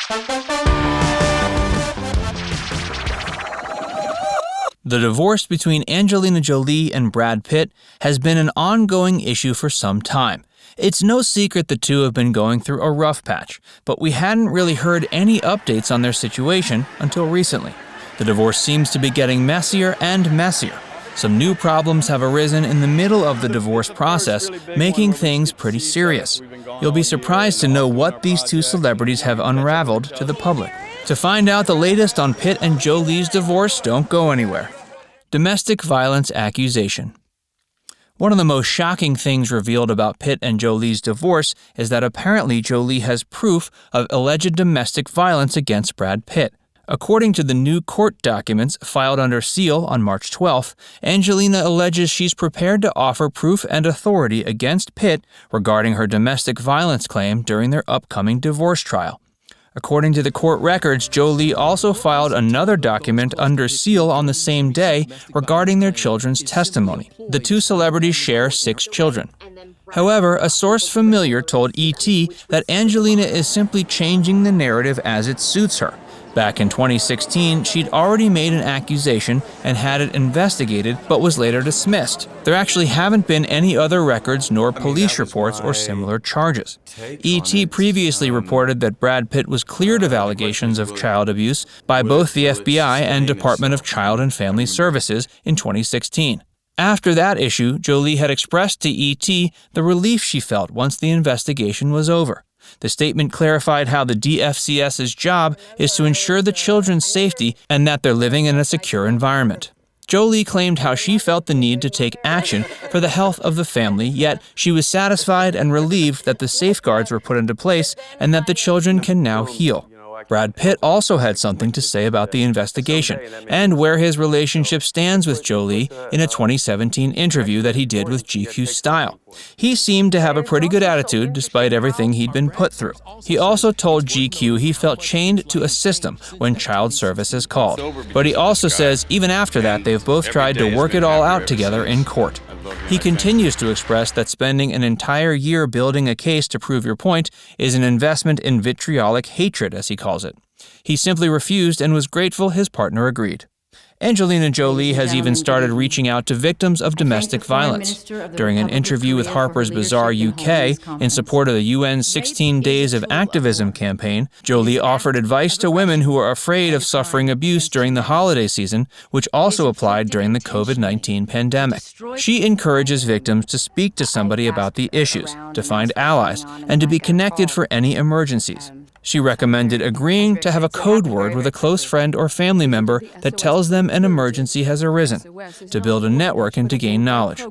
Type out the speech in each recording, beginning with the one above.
The divorce between Angelina Jolie and Brad Pitt has been an ongoing issue for some time. It's no secret the two have been going through a rough patch, but we hadn't really heard any updates on their situation until recently. The divorce seems to be getting messier and messier. Some new problems have arisen in the middle of the divorce process, making things pretty serious. You'll be surprised to know what these two celebrities have unraveled to the public. To find out the latest on Pitt and Jolie's divorce, don't go anywhere. Domestic violence accusation. One of the most shocking things revealed about Pitt and Jolie's divorce is that apparently Jolie has proof of alleged domestic violence against Brad Pitt. According to the new court documents filed under seal on March 12th, Angelina alleges she's prepared to offer proof and authority against Pitt regarding her domestic violence claim during their upcoming divorce trial. According to the court records, Jolie also filed another document under seal on the same day regarding their children's testimony. The two celebrities share 6 children. However, a source familiar told ET that Angelina is simply changing the narrative as it suits her. Back in 2016, she'd already made an accusation and had it investigated, but was later dismissed. There actually haven't been any other records nor police reports or similar charges. ET previously reported that Brad Pitt was cleared of allegations of child abuse by both the FBI and Department of Child and Family Services in 2016. After that issue, Jolie had expressed to ET the relief she felt once the investigation was over. The statement clarified how the DFCS's job is to ensure the children's safety and that they're living in a secure environment. Jolie claimed how she felt the need to take action for the health of the family, yet she was satisfied and relieved that the safeguards were put into place and that the children can now heal. Brad Pitt also had something to say about the investigation and where his relationship stands with Jolie in a 2017 interview that he did with GQ Style. He seemed to have a pretty good attitude despite everything he'd been put through. He also told GQ he felt chained to a system when child services called. But he also says even after that, they've both tried to work it all out together in court. He continues to express that spending an entire year building a case to prove your point is an investment in vitriolic hatred, as he calls it. He simply refused and was grateful his partner agreed. Angelina Jolie has even started reaching out to victims of domestic violence. During an interview with Harper's Bazaar UK in support of the UN's 16 Days of Activism campaign, Jolie offered advice to women who are afraid of suffering abuse during the holiday season, which also applied during the COVID-19 pandemic. She encourages victims to speak to somebody about the issues, to find allies, and to be connected for any emergencies. She recommended agreeing to have a code word with a close friend or family member that tells them an emergency has arisen, to build a network and to gain knowledge.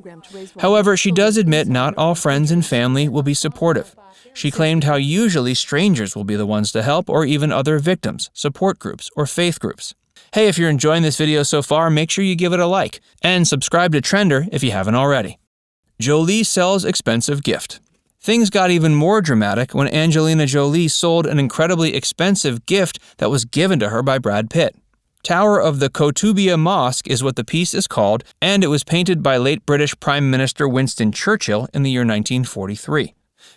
However, she does admit not all friends and family will be supportive. She claimed how usually strangers will be the ones to help, or even other victims, support groups, or faith groups. Hey, if you're enjoying this video so far, make sure you give it a like, and subscribe to Trender if you haven't already. Jolie sells expensive gift. Things got even more dramatic when Angelina Jolie sold an incredibly expensive gift that was given to her by Brad Pitt. Tower of the Kotubia Mosque is what the piece is called, and it was painted by late British Prime Minister Winston Churchill in the year 1943.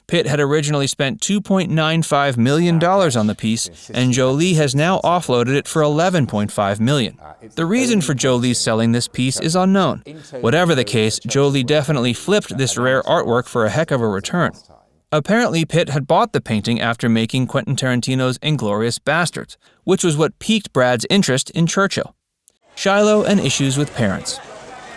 Pitt had originally spent $2.95 million on the piece, and Jolie has now offloaded it for $11.5 million. The reason for Jolie selling this piece is unknown. Whatever the case, Jolie definitely flipped this rare artwork for a heck of a return. Apparently, Pitt had bought the painting after making Quentin Tarantino's Inglourious Basterds, which was what piqued Brad's interest in Churchill. Shiloh and issues with parents.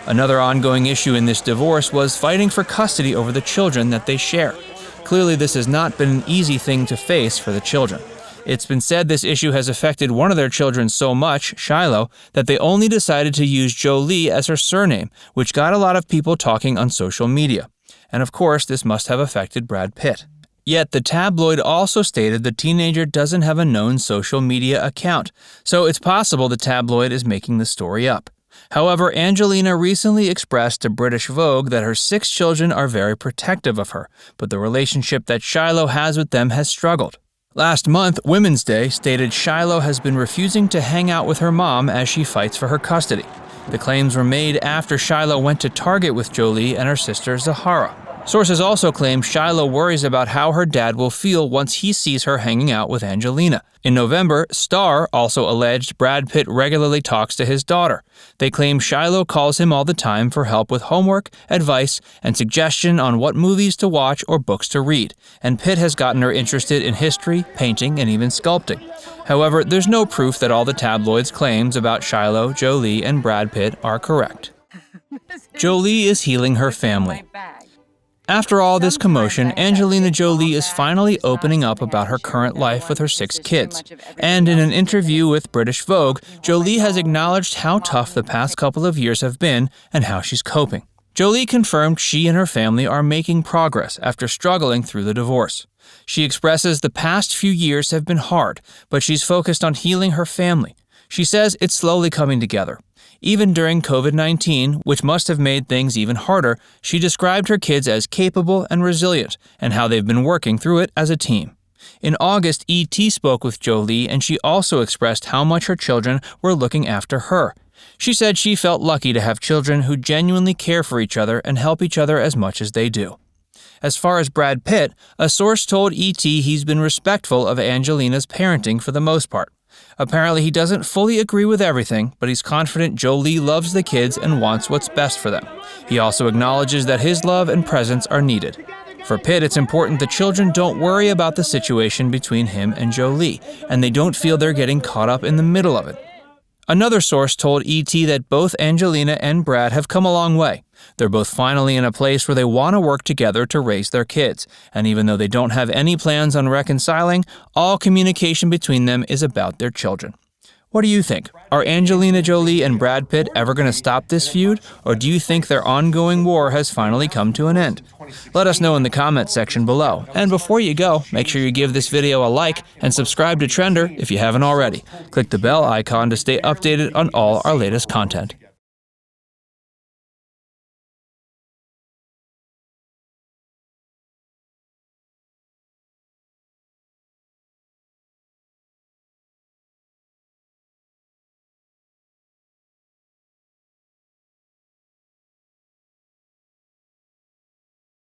Another ongoing issue in this divorce was fighting for custody over the children that they share. Clearly, this has not been an easy thing to face for the children. It's been said this issue has affected one of their children so much, Shiloh, that they only decided to use Jolie as her surname, which got a lot of people talking on social media. And of course, this must have affected Brad Pitt. Yet the tabloid also stated the teenager doesn't have a known social media account, so it's possible the tabloid is making the story up. However, Angelina recently expressed to British Vogue that her 6 children are very protective of her, but the relationship that Shiloh has with them has struggled. Last month, Women's Day stated Shiloh has been refusing to hang out with her mom as she fights for her custody. The claims were made after Shiloh went to Target with Jolie and her sister Zahara. Sources also claim Shiloh worries about how her dad will feel once he sees her hanging out with Angelina. In November, Starr also alleged Brad Pitt regularly talks to his daughter. They claim Shiloh calls him all the time for help with homework, advice, and suggestion on what movies to watch or books to read, and Pitt has gotten her interested in history, painting, and even sculpting. However, there's no proof that all the tabloids' claims about Shiloh, Jolie, and Brad Pitt are correct. Jolie is healing her family. After all this commotion, Angelina Jolie is finally opening up about her current life with her 6 kids. And in an interview with British Vogue, Jolie has acknowledged how tough the past couple of years have been and how she's coping. Jolie confirmed she and her family are making progress after struggling through the divorce. She expresses the past few years have been hard, but she's focused on healing her family. She says it's slowly coming together. Even during COVID-19, which must have made things even harder, she described her kids as capable and resilient, and how they've been working through it as a team. In August, E.T. spoke with Jolie, and she also expressed how much her children were looking after her. She said she felt lucky to have children who genuinely care for each other and help each other as much as they do. As far as Brad Pitt, a source told E.T. he's been respectful of Angelina's parenting for the most part. Apparently, he doesn't fully agree with everything, but he's confident Jolie loves the kids and wants what's best for them. He also acknowledges that his love and presence are needed. For Pitt, it's important the children don't worry about the situation between him and Jolie, and they don't feel they're getting caught up in the middle of it. Another source told E.T. that both Angelina and Brad have come a long way. They're both finally in a place where they want to work together to raise their kids, and even though they don't have any plans on reconciling, all communication between them is about their children. What do you think? Are Angelina Jolie and Brad Pitt ever going to stop this feud, or do you think their ongoing war has finally come to an end? Let us know in the comments section below. And before you go, make sure you give this video a like and subscribe to Trender if you haven't already. Click the bell icon to stay updated on all our latest content.